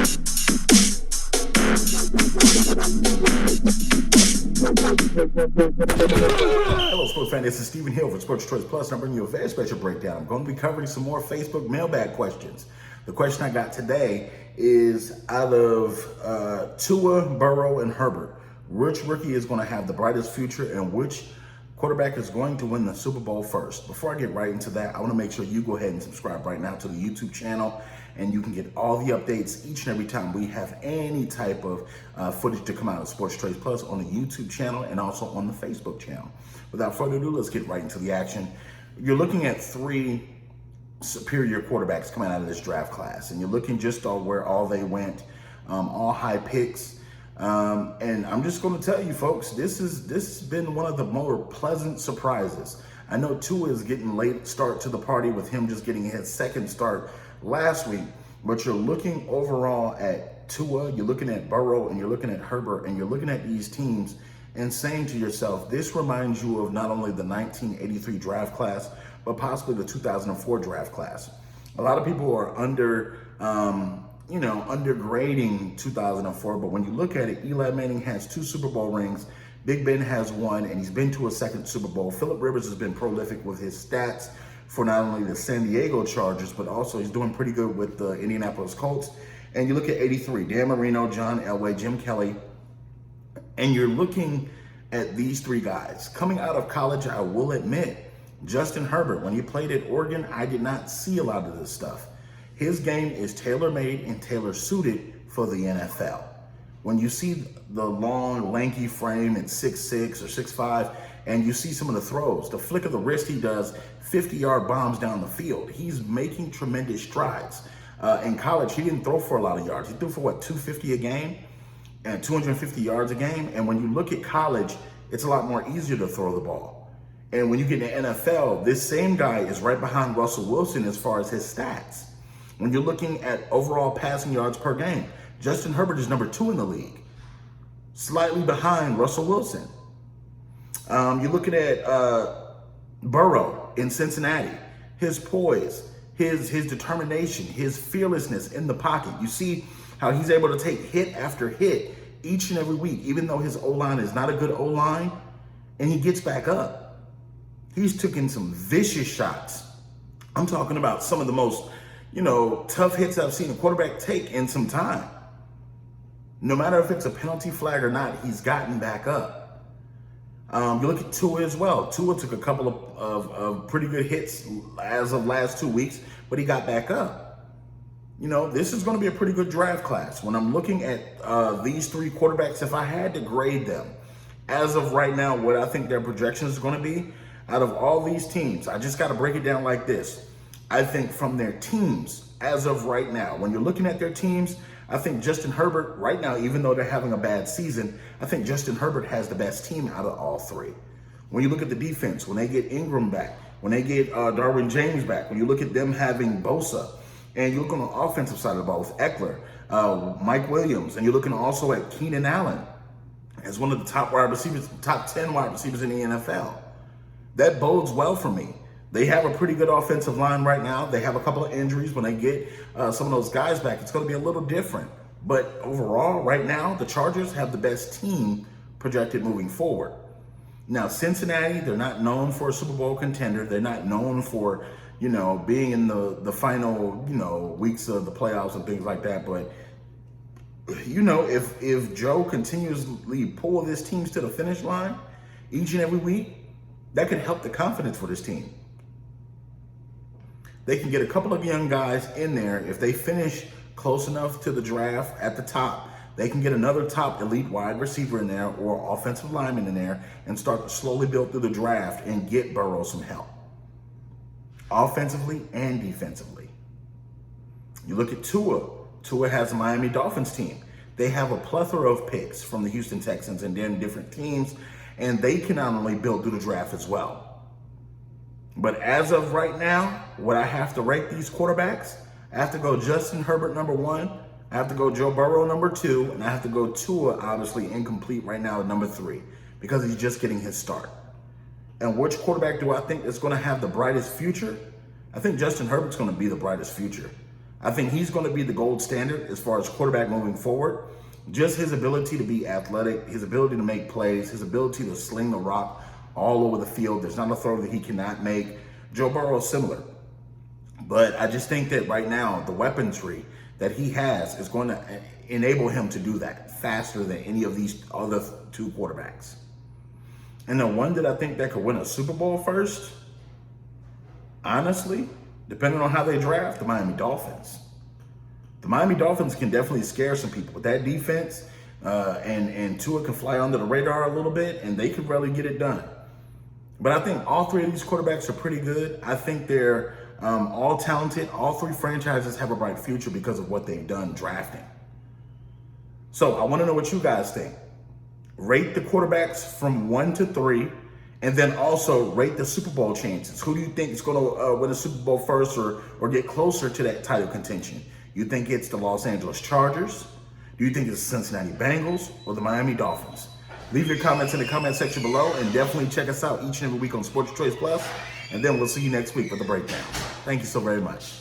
Hello, sports fan. This is Stephen Hill for Sports Choice Plus, and I'm bringing you a very special breakdown. I'm going to be covering some more Facebook mailbag questions. The question I got today is out of Tua, Burrow, and Herbert. Which rookie is going to have the brightest future, and which quarterback is going to win the Super Bowl first? Before I get right into that, I want to make sure you go ahead and subscribe right now to the YouTube channel, and you can get all the updates each and every time we have any type of footage to come out of Sports Choice Plus on the YouTube channel and also on the Facebook channel. Without further ado, let's get right into the action. You're looking at three superior quarterbacks coming out of this draft class, and you're looking just on where all they went, all high picks. And I'm just going to tell you, folks, this has been one of the more pleasant surprises. I know Tua is getting late start to the party with him just getting his second start last week, but you're looking overall at Tua, you're looking at Burrow, and you're looking at Herbert, and you're looking at these teams and saying to yourself, this reminds you of not only the 1983 draft class, but possibly the 2004 draft class. A lot of people are undergrading 2004, but when you look at it, Eli Manning has 2 Super Bowl rings, Big Ben has 1, and he's been to a second Super Bowl. Phillip Rivers has been prolific with his stats for not only the San Diego Chargers, but also he's doing pretty good with the Indianapolis Colts. And you look at 83, Dan Marino, John Elway, Jim Kelly, and you're looking at these 3 guys. Coming out of college, I will admit, Justin Herbert, when he played at Oregon, I did not see a lot of this stuff. His game is tailor-made and tailor-suited for the NFL. When you see the long, lanky frame at 6'6" or 6'5", and you see some of the throws, the flick of the wrist he does, 50-yard bombs down the field. He's making tremendous strides. In college, he didn't throw for a lot of yards. He threw for, 250 a game and 250 yards a game. And when you look at college, it's a lot more easier to throw the ball. And when you get in the NFL, this same guy is right behind Russell Wilson as far as his stats. When you're looking at overall passing yards per game, Justin Herbert is number 2 in the league, slightly behind Russell Wilson. You're looking at Burrow in Cincinnati, his poise, his determination, his fearlessness in the pocket. You see how he's able to take hit after hit each and every week, even though his O-line is not a good O-line, and he gets back up. He's taken some vicious shots. I'm talking about some of the most, tough hits I've seen a quarterback take in some time. No matter if it's a penalty flag or not, he's gotten back up. You look at Tua as well. Tua took a couple of pretty good hits as of last 2 weeks, but he got back up. This is going to be a pretty good draft class. When I'm looking at these 3 quarterbacks, if I had to grade them, as of right now, what I think their projection is going to be, out of all these teams, I just got to break it down like this. I think from their teams, as of right now, when you're looking at their teams, I think Justin Herbert, right now, even though they're having a bad season, I think Justin Herbert has the best team out of all 3. When you look at the defense, when they get Ingram back, when they get Darwin James back, when you look at them having Bosa, and you look on the offensive side of the ball with Eckler, Mike Williams, and you're looking also at Keenan Allen as one of the top wide receivers, top 10 wide receivers in the NFL. That bodes well for me. They have a pretty good offensive line right now. They have a couple of injuries. When they get some of those guys back, it's going to be a little different. But overall, right now, the Chargers have the best team projected moving forward. Now, Cincinnati, they're not known for a Super Bowl contender. They're not known for, being in the final, weeks of the playoffs and things like that. But, if Joe continuously pull his teams to the finish line each and every week, that could help the confidence for this team. They can get a couple of young guys in there. If they finish close enough to the draft at the top, they can get another top elite wide receiver in there or offensive lineman in there and start to slowly build through the draft and get Burrow some help, offensively and defensively. You look at Tua. Tua has a Miami Dolphins team. They have a plethora of picks from the Houston Texans and then different teams, and they can not only build through the draft as well. But as of right now, what I have to rate these quarterbacks, I have to go Justin Herbert number 1, I have to go Joe Burrow number 2, and I have to go Tua, obviously incomplete right now, at number 3, because he's just getting his start. And which quarterback do I think is going to have the brightest future? I think Justin Herbert's going to be the brightest future. I think he's going to be the gold standard as far as quarterback moving forward. Just his ability to be athletic, his ability to make plays, his ability to sling the rock all over the field. There's not a throw that he cannot make. Joe Burrow is similar. But I just think that right now, the weaponry that he has is going to enable him to do that faster than any of these other two quarterbacks. And the one that I think that could win a Super Bowl first, honestly, depending on how they draft, the Miami Dolphins. The Miami Dolphins can definitely scare some people with that defense, and Tua can fly under the radar a little bit, and they could really get it done. But I think all three of these quarterbacks are pretty good. I think they're all talented. All three franchises have a bright future because of what they've done drafting. So I want to know what you guys think. Rate the quarterbacks from 1 to 3, and then also rate the Super Bowl chances. Who do you think is going to win a Super Bowl first or get closer to that title contention? You think it's the Los Angeles Chargers? Do you think it's the Cincinnati Bengals or the Miami Dolphins? Leave your comments in the comment section below, and definitely check us out each and every week on Sports Choice Plus. And then we'll see you next week with the breakdown. Thank you so very much.